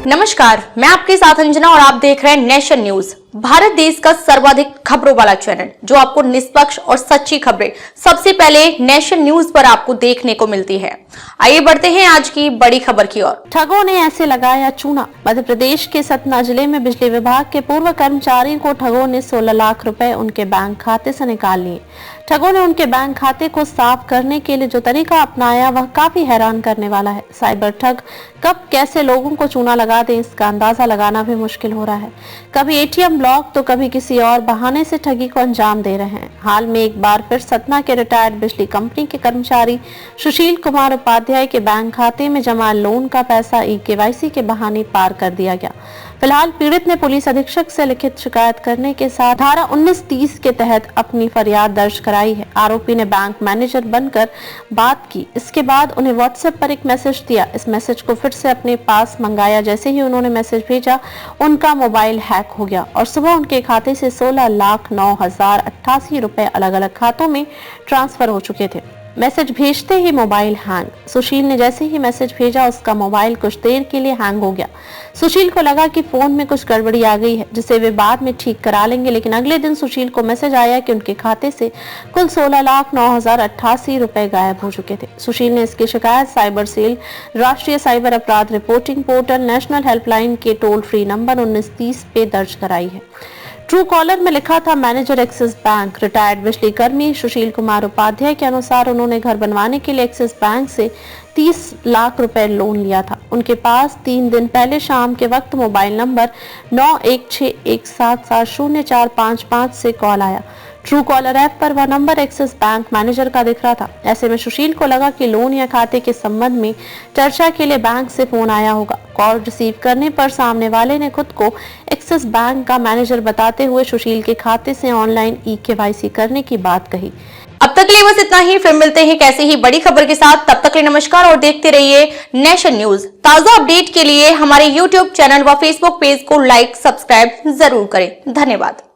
नमस्कार, मैं आपके साथ अंजना और आप देख रहे हैं नेशन न्यूज, भारत देश का सर्वाधिक खबरों वाला चैनल जो आपको निष्पक्ष और सच्ची खबरें सबसे पहले नेशन न्यूज पर आपको देखने को मिलती है। आइए बढ़ते हैं आज की बड़ी खबर की ओर। ठगों ने ऐसे लगाया चूना। मध्य प्रदेश के सतना जिले में बिजली विभाग के पूर्व कर्मचारी को ठगों ने 16 लाख रुपए उनके बैंक खाते से निकाल लिए। ठगों ने उनके बैंक खाते को साफ करने के लिए जो तरीका अपनाया वह काफी हैरान करने वाला है। साइबर ठग कब कैसे लोगों को चूना लगा दें इसका अंदाजा लगाना भी मुश्किल हो रहा है। कभी एटीएम ब्लॉक तो कभी किसी और बहाने से ठगी को अंजाम दे रहे हैं। हाल में एक बार फिर सतना के रिटायर्ड बिजली कंपनी के कर्मचारी सुशील कुमार उपाध्याय के बैंक खाते में जमा लोन का पैसा ई-केवाईसी के बहाने पार कर दिया गया। फिलहाल पीड़ित ने पुलिस अधीक्षक से लिखित शिकायत करने के साथ धारा 1930 के तहत अपनी फरियाद दर्ज कराई है। आरोपी ने बैंक मैनेजर बनकर बात की। इसके बाद उन्हें व्हाट्सएप पर एक मैसेज दिया। इस मैसेज को फिर से अपने पास मंगाया। जैसे ही उन्होंने मैसेज भेजा उनका मोबाइल हैक हो गया और सुबह उनके खाते से 16,09,088 रुपए अलग अलग खातों में ट्रांसफर हो चुके थे। मैसेज भेजते ही मोबाइल हैंग। सुशील ने जैसे ही मैसेज भेजा उसका मोबाइल कुछ देर के लिए हैंग हो गया। सुशील को लगा कि फोन में कुछ गड़बड़ी आ गई है जिसे वे बाद में ठीक करा लेंगे, लेकिन अगले दिन सुशील को मैसेज आया कि उनके खाते से कुल 16,09,088 रुपए गायब हो चुके थे। सुशील ने इसकी शिकायत साइबर सेल, राष्ट्रीय साइबर अपराध रिपोर्टिंग पोर्टल, नेशनल हेल्पलाइन के टोल फ्री नंबर 1930 पे दर्ज कराई है। ट्रू कॉलर में लिखा था मैनेजर एक्सिस बैंक, रिटायर्ड बिजली कर्मी सुशील कुमार उपाध्याय के अनुसार उन्होंने घर बनवाने के लिए एक्सिस बैंक से 30 लाख रुपए लोन लिया था। उनके पास 3 दिन पहले शाम के वक्त मोबाइल नंबर 9161770455 से कॉल आया। ट्रू कॉलर ऐप पर वह नंबर एक्सिस बैंक मैनेजर का दिख रहा था। ऐसे में सुशील को लगा कि लोन या खाते के संबंध में चर्चा के लिए बैंक से फोन आया होगा। कॉल रिसीव करने पर सामने वाले ने खुद को एक्सिस बैंक का मैनेजर बताते हुए सुशील के खाते से ऑनलाइन ई-केवाईसी करने की बात कही। अब तक के लिए बस इतना ही, फिर मिलते हैं कैसे ही बड़ी खबर के साथ। तब तक के लिए नमस्कार और देखते रहिए नेशन न्यूज। ताजा अपडेट के लिए हमारे YouTube चैनल व Facebook पेज को लाइक, सब्सक्राइब जरूर करें। धन्यवाद।